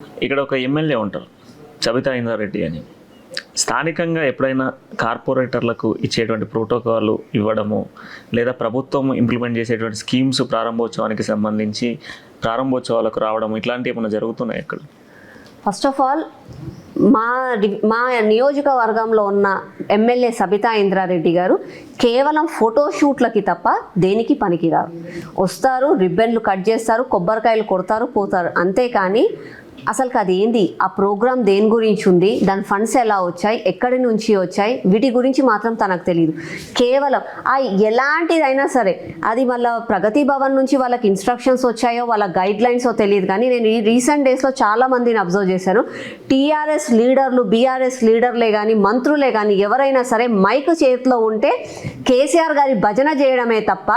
ఇక్కడ ఒక ఎమ్మెల్యే ఉంటారు, సబితా ఇంద్రారెడ్డి అని. స్థానికంగా ఎప్పుడైనా కార్పొరేటర్లకు ఇచ్చేటువంటి ప్రోటోకాల్ ఇవ్వడము, లేదా ప్రభుత్వం ఇంప్లిమెంట్ చేసేటువంటి స్కీమ్స్ ప్రారంభోత్సవానికి సంబంధించి ప్రారంభోత్సవాలకు రావడం, ఇట్లాంటివి ఏమైనా జరుగుతున్నాయి ఇక్కడ? ఫస్ట్ ఆఫ్ ఆల్ మా నియోజకవర్గంలో ఉన్న ఎమ్మెల్యే సబితా ఇంద్రారెడ్డి గారు కేవలం ఫోటోషూట్లకి తప్ప దేనికి పనికిరారు. వస్తారు, రిబ్బన్లు కట్ చేస్తారు, కొబ్బరికాయలు కొడతారు, పోతారు, అంతేకాని అసలు అది ఏంది, ఆ ప్రోగ్రామ్ దేని గురించి ఉంది, దాని ఫండ్స్ ఎలా వచ్చాయి, ఎక్కడి నుంచి వచ్చాయి, వీటి గురించి మాత్రం తనకు తెలియదు. కేవలం ఎలాంటిదైనా సరే అది మళ్ళీ ప్రగతి భవన్ నుంచి వాళ్ళకి ఇన్స్ట్రక్షన్స్ వచ్చాయో, వాళ్ళ గైడ్ లైన్సో తెలియదు. కానీ నేను ఈ రీసెంట్ డేస్లో చాలా మందిని అబ్జర్వ్ చేశాను. టీఆర్ఎస్ లీడర్లు, బీఆర్ఎస్ లీడర్లే కానీ, మంత్రులే కానీ ఎవరైనా సరే మైక్ చేతిలో ఉంటే కేసీఆర్ గారి భజన చేయడమే తప్ప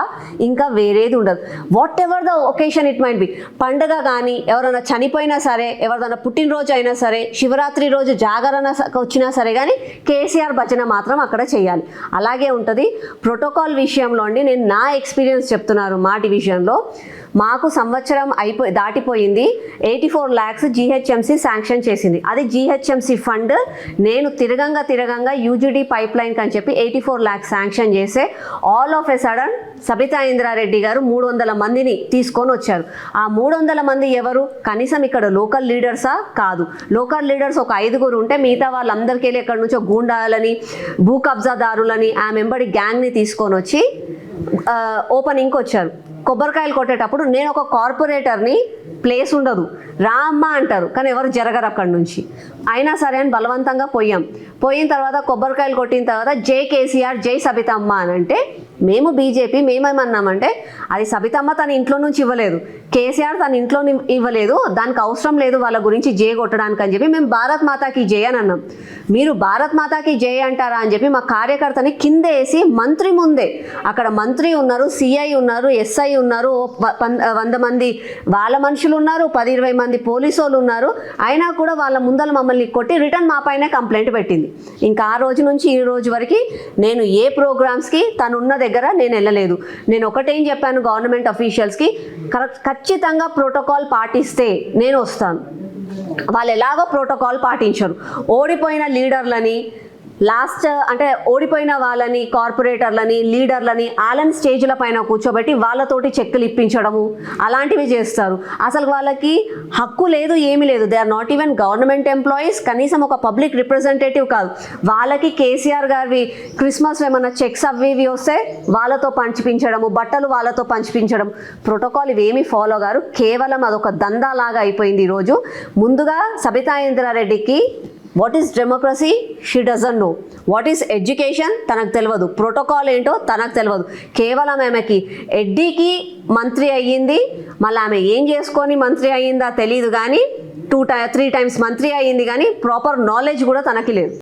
ఇంకా వేరేది ఉండదు. Whatever the occasion it might be, పండుగ కానీ, ఎవరైనా చనిపోయినా సరే, ఎవరిదైనా పుట్టినరోజు అయినా సరే, శివరాత్రి రోజు జాగరణ వచ్చినా సరే, కానీ కేసీఆర్ భజన మాత్రం అక్కడ చేయాలి. అలాగే ఉంటుంది. ప్రోటోకాల్ విషయంలో అండి, నేను నా ఎక్స్పీరియన్స్ చెప్తున్నారు. మా డివిజన్లో మాకు సంవత్సరం దాటిపోయింది. 84 lakhs జీహెచ్ఎంసీ శాంక్షన్ చేసింది. అది జీహెచ్ఎంసీ ఫండ్. నేను తిరగంగా యూజీడీ పైప్ లైన్ అని చెప్పి 84 lakhs శాంక్షన్ చేస్తే all of a sudden Sabitha Indra Reddy గారు 300 మందిని తీసుకొని వచ్చారు. ఆ 300 మంది ఎవరు? కనీసం ఇక్కడ లోకల్ లీడర్సా? కాదు. లోకల్ లీడర్స్ ఒక 5గురు ఉంటే మిగతా వాళ్ళందరికీ వెళ్ళి ఎక్కడి నుంచో గూండాలని, భూ కబ్జాదారులని, ఆ మెంబడి గ్యాంగ్ని తీసుకొని వచ్చి ఓపెనింగ్కి వచ్చారు. కొబ్బరికాయలు కొట్టేటప్పుడు నేను ఒక కార్పొరేటర్ని, ప్లేస్ ఉండదు, రా అమ్మ అంటారు, కానీ ఎవరు జరగరు అక్కడి నుంచి. అయినా సరే అని బలవంతంగా పోయిన తర్వాత కొబ్బరికాయలు కొట్టిన తర్వాత జై కేసీఆర్, జై సబితమ్మ అని అంటే మేము బీజేపీ మేమేమన్నామంటే అది సబితమ్మ తన ఇంట్లో నుంచి ఇవ్వలేదు, కేసీఆర్ తన ఇంట్లో ఇవ్వలేదు, దానికి అవసరం లేదు వాళ్ళ గురించి జై కొట్టడానికి అని చెప్పి మేము భారత్ మాతాకి జై అని అన్నాం. మీరు భారత్ మాతాకి జై అంటారా అని చెప్పి మా కార్యకర్తని కింద వేసి మంత్రి ముందే, అక్కడ మంత్రి ఉన్నారు, సిఐ ఉన్నారు, ఎస్ఐ ఉన్నారు, 100 మంది వాళ్ళ మనుషులు ఉన్నారు, 10-20 మంది పోలీసు వాళ్ళు ఉన్నారు. అయినా కూడా వాళ్ళ ముందర మమ్మల్ని కొట్టి రిటర్న్ మా పైన కంప్లైంట్ పెట్టింది. ఇంకా ఆ రోజు నుంచి ఈ రోజు వరకు నేను ఏ ప్రోగ్రామ్స్కి తనున్న దగ్గర నేను వెళ్ళలేదు. నేను ఒకటేం చెప్పాను గవర్నమెంట్ అఫీషియల్స్కి, ఖచ్చితంగా ప్రోటోకాల్ పాటిస్తే నేను వస్తాను. వాళ్ళు ఎలాగో ప్రోటోకాల్ పాటించరు. ఓడిపోయిన లీడర్లని, ఓడిపోయిన వాళ్ళని, కార్పొరేటర్లని, లీడర్లని వాళ్ళని స్టేజ్ల పైన కూర్చోబెట్టి వాళ్ళతోటి చెక్కులు ఇప్పించడము అలాంటివి చేస్తారు. అసలు వాళ్ళకి హక్కు లేదు, ఏమీ లేదు. They are not even government employees, కనీసం ఒక పబ్లిక్ రిప్రజెంటేటివ్ కాదు. వాళ్ళకి కేసీఆర్ గారివి క్రిస్మస్ ఏమన్నా చెక్స్ అవి ఇవి వస్తే వాళ్ళతో పంచిపించడము, బట్టలు వాళ్ళతో పంచిపించడం, ప్రోటోకాల్ ఇవేమీ ఫాలో గారు. కేవలం అదొక దందాలాగా అయిపోయింది ఈరోజు. ముందుగా సబితా ఇంద్రారెడ్డికి what is democracy she doesn't know, what is education తనకు తెలియదు, ప్రోటోకాల్ ఏంటో తనకు తెలియదు. కేవలం ఆమెకి ఎడ్డీకి మంత్రి అయ్యింది, మళ్ళీ ఆమె ఏం చేసుకొని మంత్రి అయ్యిందా తెలియదు, కానీ 2-3 times మంత్రి అయ్యింది, కానీ ప్రాపర్ నాలెడ్జ్ కూడా తనకి లేదు.